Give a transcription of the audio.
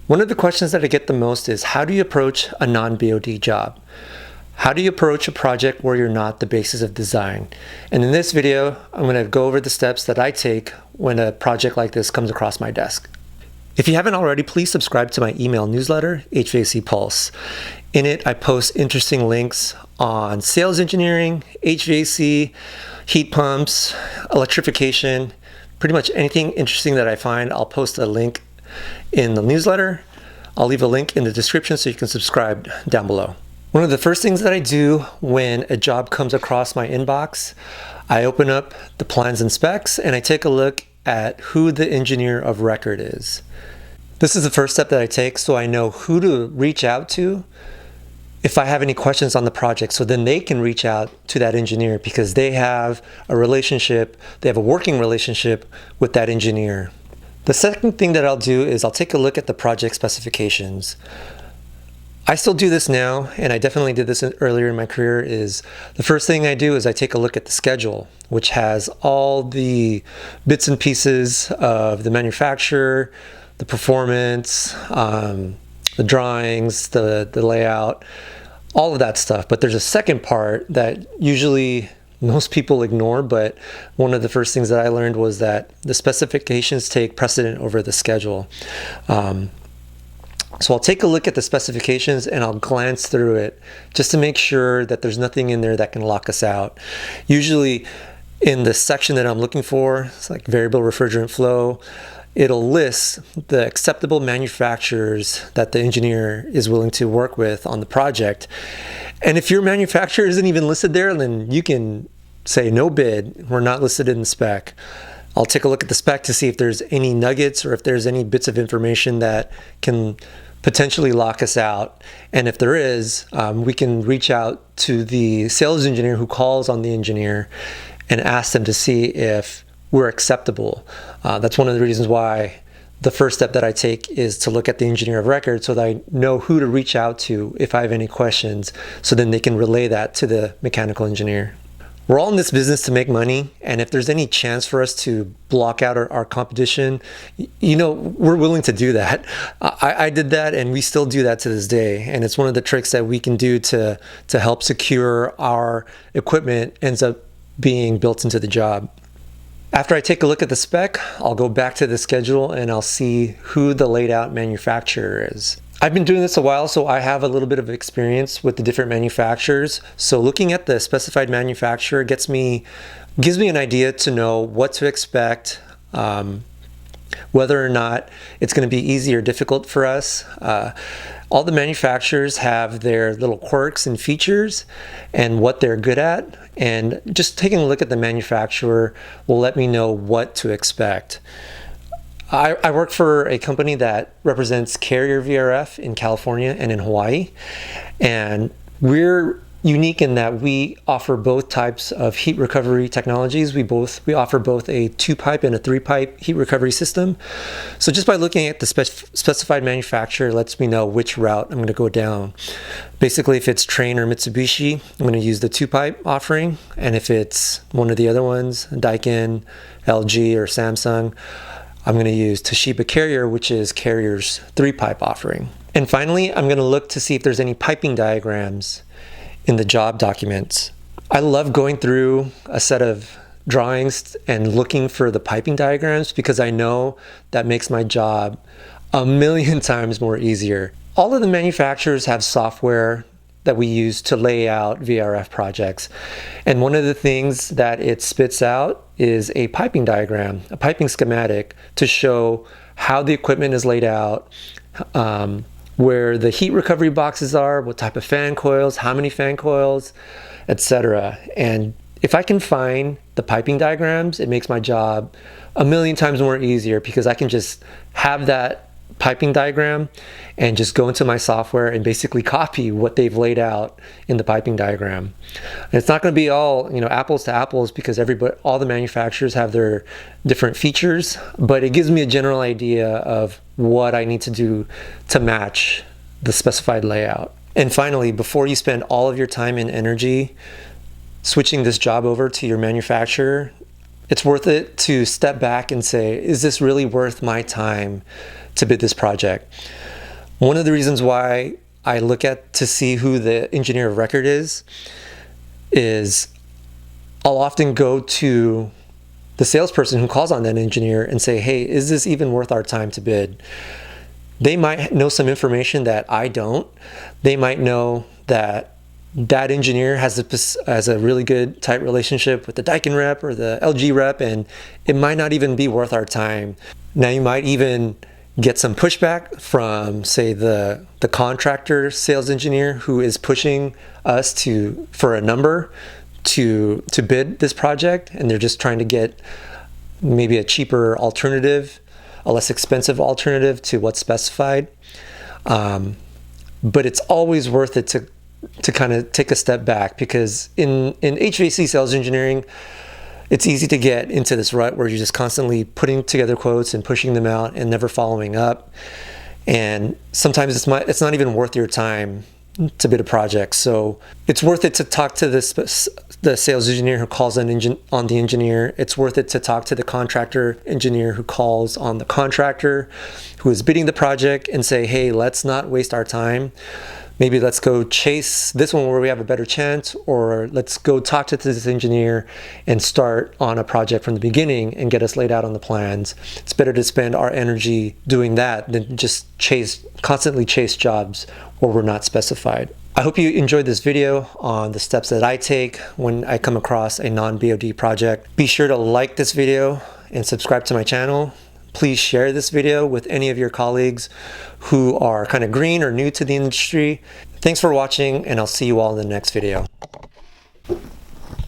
One of the questions that I get the most is, how do you approach a non-BOD job? How do you approach a project where you're not the basis of design? And in this video, I'm going to go over the steps that I take when a project like this comes across my desk. If you haven't already, please subscribe to my email newsletter, HVAC Pulse. In it, I post interesting links on sales engineering, HVAC, heat pumps, electrification, pretty much anything interesting that I find. I'll post a link in the newsletter. I'll leave a link in the description so you can subscribe down below. One of the first things that I do when a job comes across my inbox, I open up the plans and specs and I take a look at who the engineer of record is. This is the first step that I take so I know who to reach out to if I have any questions on the project, so then they can reach out to that engineer because they have a relationship, they have a working relationship with that engineer. The second thing that I'll do is I'll take a look at the project specifications. I still do this now, and I definitely did this earlier in my career. Is the first thing I do is I take a look at the schedule, which has all the bits and pieces of the manufacturer, the performance, the drawings, the layout, all of that stuff. But there's a second part that usually most people ignore, but one of the first things that I learned was that the specifications take precedent over the schedule. So I'll take a look at the specifications and I'll glance through it just to make sure that there's nothing in there that can lock us out. Usually in the section that I'm looking for, it's like variable refrigerant flow, it'll list the acceptable manufacturers that the engineer is willing to work with on the project. And if your manufacturer isn't even listed there, then you can say no bid, we're not listed in the spec. I'll take a look at the spec to see if there's any nuggets or if there's any bits of information that can potentially lock us out. And if there is, we can reach out to the sales engineer who calls on the engineer and ask them to see if we're acceptable. That's one of the reasons why the first step that I take is to look at the engineer of record so that I know who to reach out to if I have any questions, so then they can relay that to the mechanical engineer. We're all in this business to make money, and if there's any chance for us to block out our competition, we're willing to do that. I did that, and we still do that to this day, and it's one of the tricks that we can do to help secure our equipment ends up being built into the job. After I take a look at the spec, I'll go back to the schedule and I'll see who the laid out manufacturer is. I've been doing this a while, so I have a little bit of experience with the different manufacturers. So looking at the specified manufacturer gives me an idea to know what to expect, whether or not it's going to be easy or difficult for us. All the manufacturers have their little quirks and features and what they're good at. And just taking a look at the manufacturer will let me know what to expect. I work for a company that represents Carrier VRF in California and in Hawaii, and we're unique in that we offer both types of heat recovery technologies. We offer both a 2-pipe and a 3-pipe heat recovery system. So just by looking at the specified manufacturer lets me know which route I'm going to go down. Basically, if it's Trane or Mitsubishi, I'm going to use the 2-pipe offering, and if it's one of the other ones, Daikin, LG, or Samsung, I'm going to use Toshiba Carrier, which is Carrier's 3-pipe offering. And finally, I'm going to look to see if there's any piping diagrams in the job documents. I love going through a set of drawings and looking for the piping diagrams because I know that makes my job a million times more easier. All of the manufacturers have software that we use to lay out VRF projects. And one of the things that it spits out is a piping diagram, a piping schematic to show how the equipment is laid out, where the heat recovery boxes are, what type of fan coils, how many fan coils, etc. And if I can find the piping diagrams, it makes my job a million times more easier because I can just have that piping diagram and just go into my software and basically copy what they've laid out in the piping diagram. And it's not going to be all apples to apples because all the manufacturers have their different features, but it gives me a general idea of what I need to do to match the specified layout. And finally, before you spend all of your time and energy switching this job over to your manufacturer, it's worth it to step back and say, is this really worth my time to bid this project? One of the reasons why I look at to see who the engineer of record is I'll often go to the salesperson who calls on that engineer and say, hey, is this even worth our time to bid? They might know some information that I don't. They might know that that engineer has a really good tight relationship with the Daikin rep or the LG rep, and it might not even be worth our time. Now you might even get some pushback from, say, the contractor sales engineer who is pushing us for a number to bid this project, and they're just trying to get maybe a cheaper alternative, a less expensive alternative to what's specified. But it's always worth it to kind of take a step back, because in HVAC sales engineering, it's easy to get into this rut where you're just constantly putting together quotes and pushing them out and never following up. And sometimes it's not even worth your time to bid a project. So it's worth it to talk to the sales engineer who calls on the engineer. It's worth it to talk to the contractor engineer who calls on the contractor who is bidding the project and say, hey, let's not waste our time. Maybe let's go chase this one where we have a better chance, or let's go talk to this engineer and start on a project from the beginning and get us laid out on the plans. It's better to spend our energy doing that than just constantly chase jobs where we're not specified. I hope you enjoyed this video on the steps that I take when I come across a non-BOD project. Be sure to like this video and subscribe to my channel. Please share this video with any of your colleagues who are kind of green or new to the industry. Thanks for watching, and I'll see you all in the next video.